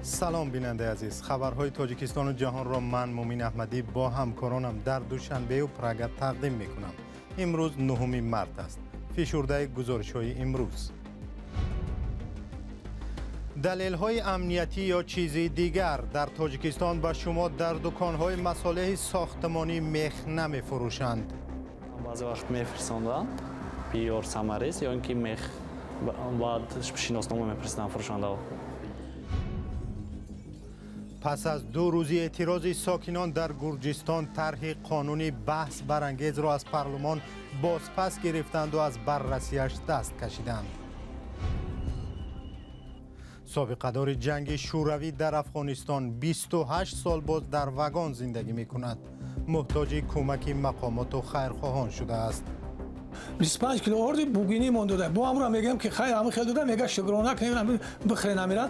سلام بیننده عزیز، خبرهای تاجیکستان و جهان را من مومین احمدی با همکارانم در دوشنبه و پراگ تقدیم میکنم. امروز 9 مارس است. فشرده گزارش‌های امروز. دلایل‌های امنیتی یا چیزی دیگر در تاجیکستان به شما در دکان‌های مصالح ساختمانی میخ نمی‌فروشند. بعضی وقت می‌فرستند بیار سمریز یا اینکه میخ بعد شناسنامه می‌فرستند فروشنده. پس از 2 روز اعتراض ساکنان در گرجستان، طرح قانونی بحث برانگیز را از پارلمان بازپس گرفتند و از بررسیش دست کشیدند. سابقه‌دار جنگ شوروی در افغانستان 28 سال باز در وگان زندگی می‌کند. محتاج کمک مقامات و خیرخواهان شده است. 25 کیلو آرد بوگینی مونده. با امروز میگم که خیر همه خیلی دادم، میگه شکرانه کنیم بخیر نمیرن.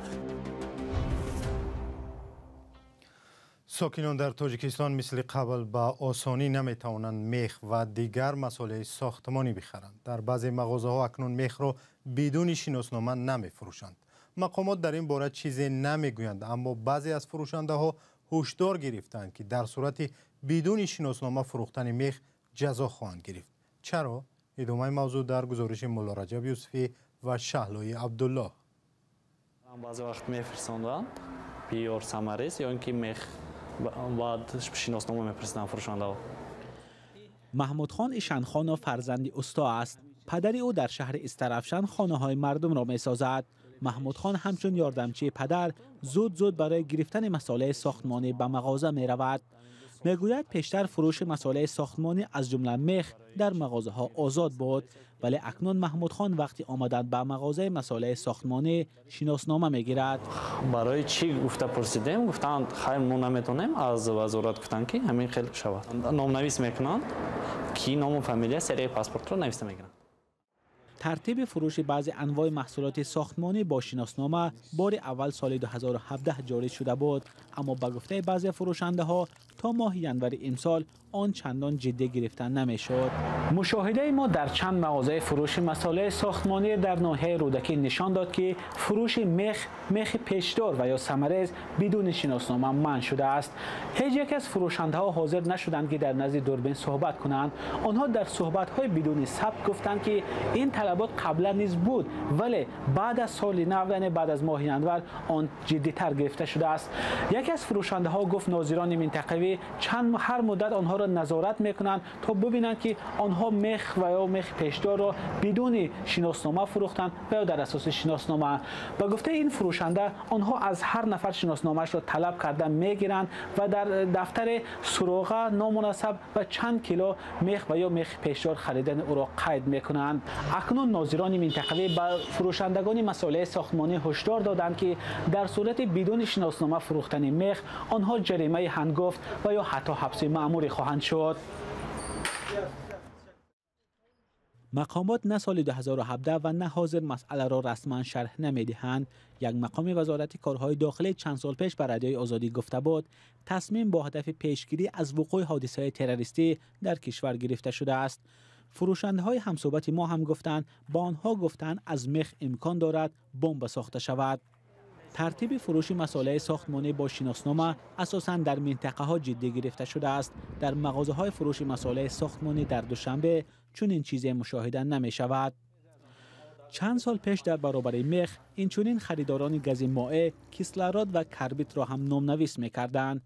ساکنان در تاجیکستان مثل قبل به آسانی نمیتوانند میخ و دیگر مصالح ساختمانی بخرند. در بعضی مغازه‌ها اکنون میخ را بدون شناسنامه نمیفروشند. مقامات در این باره چیزی نمیگویند، اما بعضی از فروشنده‌ها هشدار گرفتند که در صورت بدون شناسنامه فروختن میخ جزا خواهند گرفت. چرا؟ ادامه موضوع در گزارش مولا رجب یوسفی و شهلای عبدالله. بعضی وقت میفرستند بیار سمریز یا اینکه میخ بعد شناسنامه می‌فرستند فروشنده. محمود خان ایشانخان فرزند استا است. پدر او در شهر استرافشان خانه‌های مردم را می‌سازد. محمود خان همچون یاردمچی پدر زود برای گرفتن مصالح ساختمانی به مغازه می‌رود. میگوید پیشتر فروش مصالح ساختمانی از جمله میخ در مغازه‌ها آزاد بود، ولی اکنون محمود خان وقتی آمدن به مغازه مصالح ساختمانی شناسنامه میگیرد. برای چی گفته پرسیدیم، گفتند خیر ما نمیتونیم، از وزارت گفتن که همین خیلی شود. نامنویس میکنند کی نام و فامیل سری پاسپورت رو نوشته میگیرند. ترتیب فروش بعضی انواع محصولات ساختمانی با شناسنامه بار اول سال 2017 جاری شده بود، اما به گفته بعضی فروشنده ها تا ماه ینور امسال آن چندان جدی گرفتن نمیشد. مشاهده ما در چند مغازه فروش مصالح ساختمانی در ناحیه رودکی نشان داد که فروش میخ پیشدار و یا ثمرز بدون شناسنامه منع شده است. هیچ یک از فروشنده ها حاضر نشدند که در نزد دوربین صحبت کنند. آنها در صحبت های بدون ثبت گفتند که این طلبات قبلا نیز بود، ولی بعد از سال نو، یعنی بعد از ماه ینور، آن جدی‌تر گرفته شده است. یکی از فروشنده ها گفت ناظران منطقوی هر مدت آنها را نظارت میکنند تا ببینند که آنها میخ و یا میخ پیشدار را بدون شناسنامه فروختند و یا در اساس شناسنامه. با گفته این فروشنده آنها از هر نفر شناسنامه‌اش را طلب کرده میگیرند و در دفتر سروقه نامناسب و چند کیلو میخ و یا میخ پیشدار خریدن او را قید میکنند. اکنون ناظران منطقوی به فروشندگان مصالح ساختمانی هشدار دادند که در صورت بدون شناسنامه فروختن میخ آنها جریمه هنگفت و یا حتی حبس مأموری خواهند شد. مقامات نه سال 2017 و نه حاضر مسئله را رسما شرح نمیدهند. یک مقام وزارت کارهای داخلی چند سال پیش به رادیوی آزادی گفته بود تصمیم با هدف پیشگیری از وقوع حادثه‌های تروریستی در کشور گرفته شده است. فروشنده های همصحبت ما هم گفتند با آنها گفتند از میخ امکان دارد بمب ساخته شود. ترتیب فروش مصالح ساختمانی با شناسنامه اساساً در منطقه ها جدی گرفته شده است. در مغازه های فروش مصالح ساختمانی در دوشنبه چون این چیزی مشاهده نمی شود. چند سال پیش در برابر میخ این چنین خریداران گاز مائع، کیسلاراد و کربیت را هم نامنویس می‌کردند.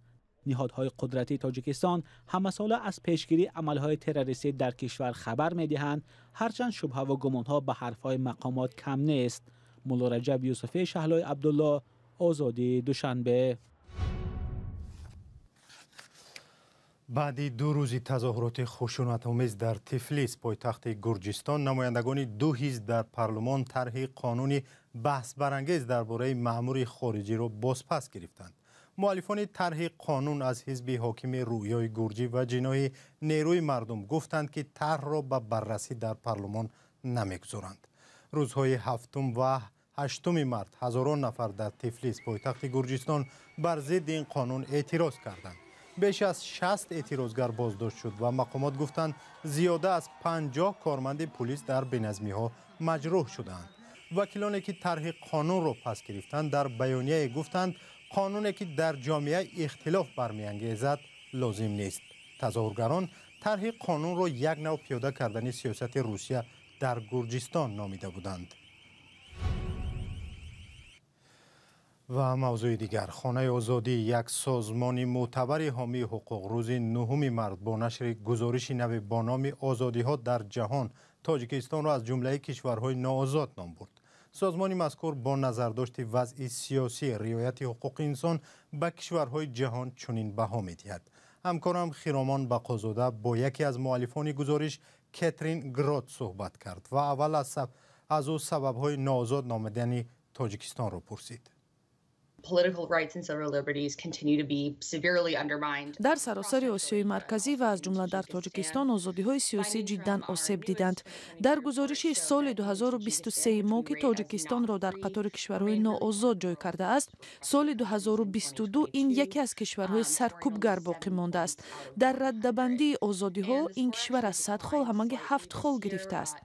نهادهای قدرتی تاجیکستان همساله از پیشگیری عملهای تروریستی در کشور خبر می‌دهند، هرچند شبهه و گمان‌ها به حرف‌های مقامات کم نیست. مولا رجب یوسفی، شهلای عبدالله، آزادی، دوشنبه. بعد 2 روز تظاهرات خشونت‌آمیز در تفلیس پایتخت گرجستان، نمایندگان 2 حزب در پارلمان طرح قانونی بحث برانگیز درباره مأمور خارجی را بازپس گرفتند. مؤلفان طرح قانون از حزب حاکم رویای گرجی و جناح نیروی مردم گفتند که طرح را به بررسی در پارلمان نمیگذارند. روزهای 7 و 8 مارس هزاران نفر در تفلیس پایتخت گرجستان بر ضد این قانون اعتراض کردند. بیش از 60 اعتراضگر بازداشت شد و مقامات گفتند زیاده از 50 کارمند پلیس در بینظمی‌ها مجروح شدند. وکیلانی که طرح قانون را پس گرفتند در بیانیه گفتند قانونی که در جامعه اختلاف برمیانگیزد لازم نیست. تظاهرگران طرح قانون را یک نوع پیاده کردن سیاست روسیه در گرجستان نامیده بودند. و موضوع دیگر، خانه آزادی، یک سازمان معتبر حامی حقوق، روز 9 مارس با نشر گزارشی نو با نام آزادی ها در جهان تاجیکستان را از جمله کشورهای ناآزاد نام برد. سازمان مذکور با نظرداشت وضع سیاسی رعایت حقوق انسان به کشورهای جهان چنین بها می‌دهد. همکارم خیرامان بقازاده با یکی از مؤلفان گزارش کاترین گرات صحبت کرد و اول از او سبب‌های ناآزاد نامدن تاجیکستان را پرسید. در سراسر آسیای مرکزی و از جمله در تاجیکستان آزادی‌های سیاسی جداً آسیب دیدند. در گزارش سال 2023 ما که تاجیکستان را در قطار کشورهای ناآزاد جای کرده است، سال 2022 این یکی از کشورهای سرکوبگر باقی مانده است. در رده‌بندی آزادی‌ها این کشور از 100 خال همانگ 7 خال گرفته است.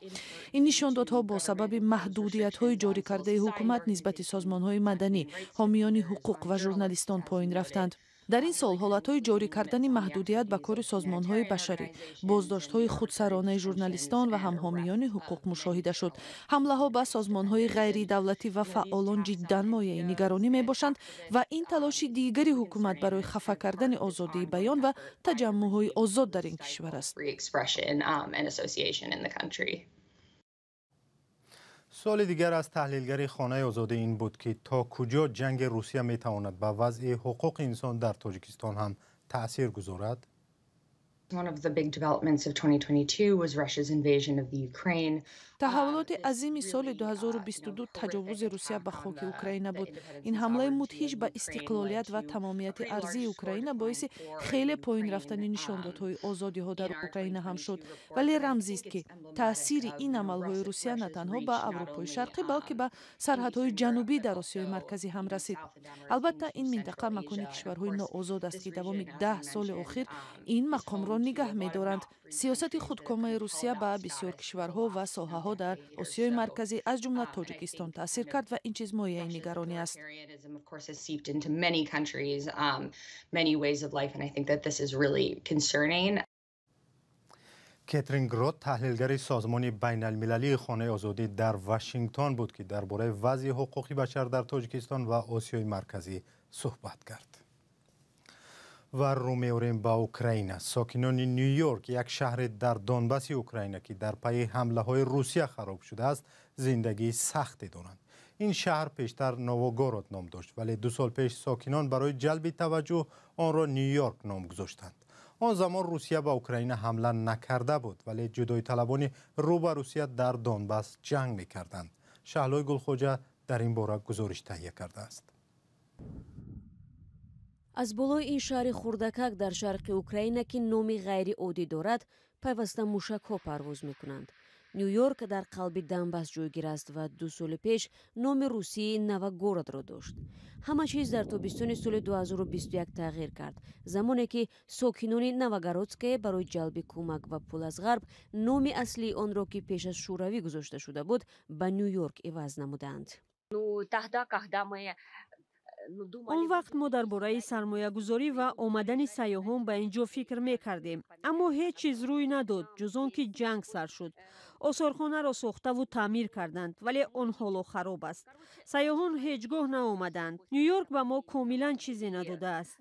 این نشاندادها با سبب محدودیت‌های جاری کرده حکومت نسبت سازمان‌های مدنی، حامیان حقوق و ژورنالیستان پایین رفتند. در این سال حالتهای جاری کردن محدودیت به کار سازمانهای بشری، بازداشت‌های خودسرانه ژورنالیستان و هم حامیان حقوق مشاهده شد. حمله‌ها به سازمانهای غیر دولتی و فعالان جداً مایه نگرانی میباشند و این تلاش دیگری حکومت برای خفه کردن آزادی بیان و تجمع‌های آزاد در این کشور است. سوال دیگر از تحلیلگر خانه آزادی این بود که تا کجا جنگ روسیه می تواند به وضع حقوق انسان در تاجیکستان هم تأثیر گذارد؟ تحولات عظیم سال 2022 تجاوز روسیه به خاک اوکراین بود. این حمله مدهش به استقلالیت و تمامیت ارضی اوکراین باعث خیلی پایین رفتن نشاندادهای آزادی ها در اوکراین هم شد، ولی رمزی است که تاثیر این عملهای روسیه نه تنها به اروپای شرقی بلکه به سرحدهای جنوبی در آسیای مرکزی هم رسید. البته این منطقه مکان کشورهای ناآزاد است که دوام 10 سال اخیر این مقام را نگه می‌دارند. سیاست خودکامه روسیه به بسیار کشورها و ساحه‌ها در آسیای مرکزی از جمله تاجیکستان تاثیر کرد و این چیز مایه نگرانی است. کاترین گرات تحلیلگر سازمان بین المللی خانه آزادی در واشنگتن بود که درباره وضع حقوق بشر در تاجیکستان و آسیای مرکزی صحبت کرد. و رو می‌آوریم به اوکراین. ساکنان نیویورک، یک شهر در دونباس اوکراین که در پی حمله‌های روسیه خراب شده است، زندگی سختی دارند. این شهر پیشتر نووگورود نام داشت، ولی 2 سال پیش ساکنان برای جلب توجه آن را نیویورک نام گذاشتند. آن زمان روسیه به اوکراین حمله نکرده بود، ولی جدای طلبان رو به روسیه در دونباس جنگ می‌کردند. شهلای گلخوجه در این باره گزارش تهیه کرده است. از بالای این شهر خردکک در شرق اوکراین که نامی غیر عادی دارد، پیوسته موشک‌ها پرواز می‌کنند. نیویورک در قلب دونباس جایگیر است و 2 سال پیش نام روسی نووگورود را داشت. همه چیز در تابستان سال 2021 تغییر کرد، زمانی که ساکنان نووگورودسک برای جلب کمک و پول از غرب نام اصلی آن را که پیش از شوروی گذاشته شده بود به نیویورک عوض نمودند. آن وقت ما درباره سرمایه گذاری و آمدن سیاحان به اینجا فکر می کردیم، اما هیچ چیز روی نداد جز آن که جنگ سر شد. آثارخانه را ساخته و تعمیر کردند، ولی آن حالا خراب است. سیاحان هیچگاه نآمدند. نیویورک به ما کاملا چیزی نداده است.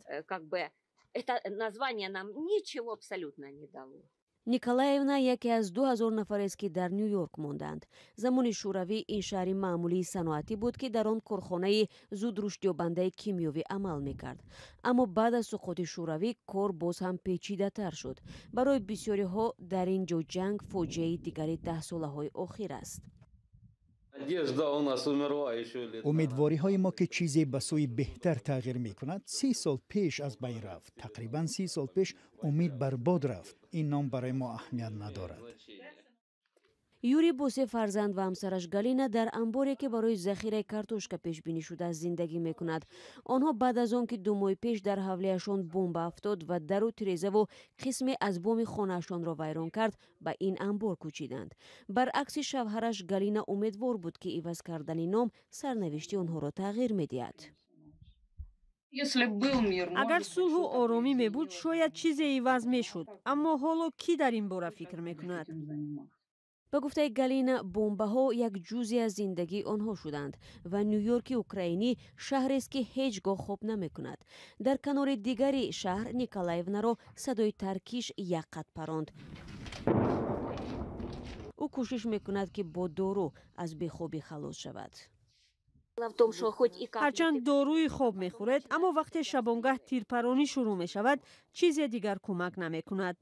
نیکولایونا یکی از 2000 نفر است که در نیویورک ماندند. زمان شوروی این شهر معمولی صنعتی بود که در آن کارخانه زود یابنده کیمیاوی عمل میکرد. اما بعد از سقوط شوروی کار باز هم پیچیده تر شد. برای بسیاری ها در اینجا جنگ فاجعه دیگری 10 ساله های اخیر است. امیدواری های ما که چیزی به سوی بهتر تغییر می کند 30 سال پیش از بین رفت. تقریبا 30 سال پیش امید برباد رفت. این نام برای ما اهمیت ندارد. یوری با 3 فرزند و همسرش گالینا در انباری که برای ذخیره کارتوشکا پیش بینی شده زندگی میکند. آنها بعد از آن که 2 ماه پیش در حولیشان بمب افتاد و در و تیرزه و قسمی از بام خانه‌شان را ویران کرد، به این انبار کوچیدند. برعکس شوهرش گالینا امیدوار بود که عوض کردن نام سرنوشت آنها را تغییر میدهد. агар сулҳу оромӣ мебуд шояд чизе иваз мешуд, аммо ҳоло кӣ дар ин бора фикр мекунад? ба гуфтаи Галина, бомбаҳо як ҷузъи аз зиндагии онҳо шуданд ва Нью-Йорки украинӣ шаҳрест, ки ҳеҷ гоҳ хоб намекунад. Дар канори дигари шаҳр Николаевнаро садои таркиш як қад паронд. ӯ кӯшиш мекунад, ки бо дору аз бехобӣ халос шавад. ҳарчанд доруи хоб мехӯред, аммо вақте шабонгаҳ тирпаронӣ шурӯъ мешавад, чизе дигар кӯмак намекунад.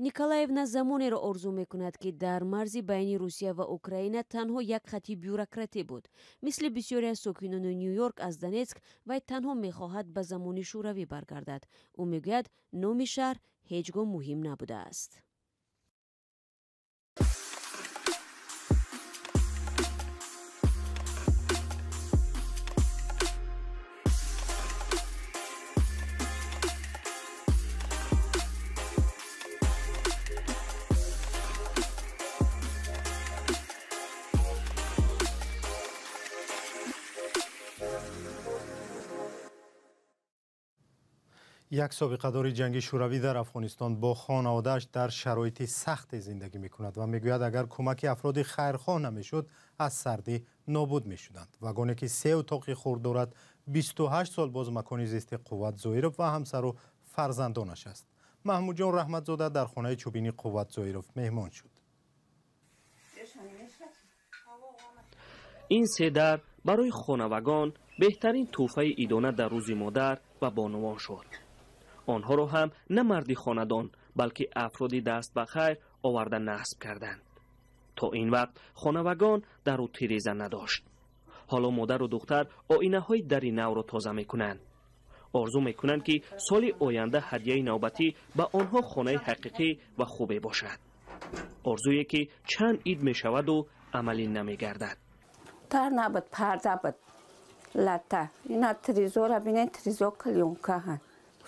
Николаевна замонеро орзу мекунад, ки дар марзи байни Русия ва Украина танҳо як хати бюрократӣ буд. мисли бисёре аз сокинони Нью-Йорк аз Донецк, вай танҳо мехоҳад ба замони шӯравӣ баргардад. ӯ мегӯяд номи шаҳр ҳеҷ гоҳ муҳим набудааст. یک سابقه‌دار جنگ شوروی در افغانستان با خانواده‌اش در شرایط سخت زندگی می‌کند و می‌گوید اگر کمک افراد خیرخواه نمی‌شد از سردی نابود می‌شدند. واگنی که 3 اتاق خورد دارد 28 سال باز مکان زیست قوت زویروف و همسر و فرزندانش است. محمود جان رحمتزاده در خانه چوبینی قوت زویروف مهمان شد. این 3 در برای خانوادگان بهترین تحفه عیدانه در روز مادر و بانوان شد. آنها را هم نه مردی خاندان بلکه افرادی دست به خیر آورده نصب کردند. تا این وقت خانوادگان در او تیریزه نداشت. حالا مادر و دختر آینه های دری نو را تازه میکنند. آرزو میکنند که سال آینده هدیه نوبتی به آنها خانه حقیقی و خوبی باشد. آرزویی که چند عید می شود و عملی نمی گردد. تر نبود پرده بود لطه اینا تریزو بینه تریزو کلیون که هن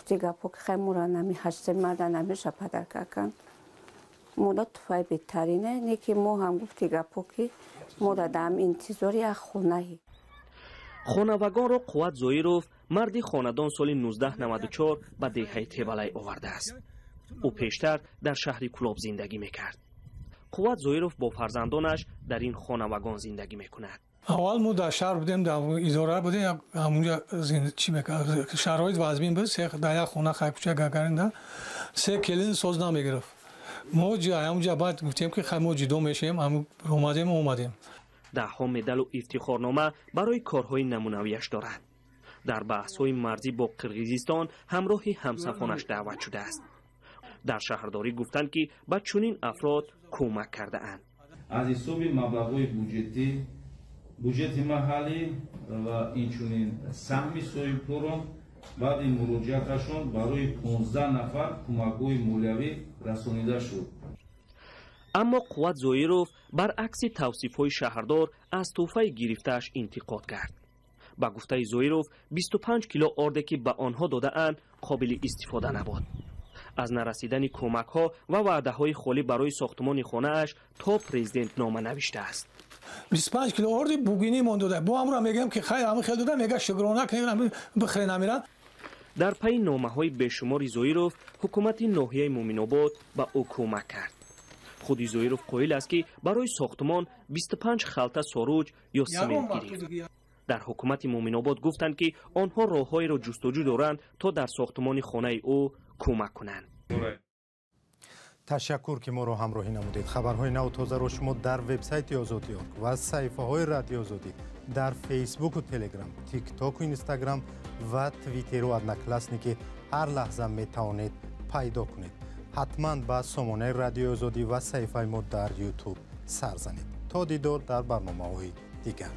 دیگه پاک خیلی مورا نمی هشت مرده نمیشه پدر که کن مودا توفای بهترینه نیکی مو هم گفت دیگه پاکی مودا دم انتظاری از خونه خانوادگان را قوت زویروف مردی خاندان سال 1994 به دهه تبلای آورده است. او پیشتر در شهر کلوب زندگی میکرد. قوت زویروف با فرزندانش در این خانوادگان زندگی میکند. اول ما در شهر بودیم، در اداره بودیم، همونجا چی میکنه شرایط وضعی بود. سه در خونه خیلی کوچک گاگرنده 3 کلین سوز نمیگرفت. ما همونجا بعد گفتیم که خیلی ما جدا میشیم، هم اومدیم. دهها مدال و افتخارنامه برای کارهای نمونویش دارد. در بحث‌های مرزی با قرقیزستان همراهی همسفانش دعوت شده است. در شهرداری گفتند که به چنین افراد کمک کرده اند. از حساب مبلغ‌های بودجت محلی و اینچنین سهمی سویپورم بعد این مراجعاتشون برای 15 نفر کمک‌های مالیوی رسانیده شد. اما قوت زویروف برعکس توصیف‌های شهردار از تحفه گرفته‌اش انتقاد کرد. با گفته زویروف 25 کیلو آرد که به آنها داده اند قابل استفاده نبود. از نرسیدن کمک‌ها و وعده‌های خالی برای ساختمان خانه‌اش تا پرزیدنت نامه نوشته است. 25 کیلو آرد بوگینی من داده. با امروز میگم که خیلی داده، میگه شکرانک نمیرم بخره نمیرم. در پی نامه‌های بیشمار زویروف حکومت ناحیه مومن‌آباد به او کمک کرد. خود زویروف قائل است که برای ساختمان 25 خلطه ساروج یا سمنت گرفت. در حکومت مومن‌آباد گفتند که آنها راه‌هایی را جستجو دارند تا در ساختمان خانه او کمک کنند. تشکر که ما رو همراهی نمودید. خبرهای نو و تازه رو شما در وبسایت آزادی و از صفحه‌های رادیو آزادی در فیسبوک و تلگرام، تیک تاک و اینستاگرام و توییتر و ادناکلاسنی که هر لحظه میتوانید پیدا کنید. حتما با سامانه رادیو آزادی و صفحه ما در یوتیوب سر زنید. تا دیدار در برنامه‌های دیگر.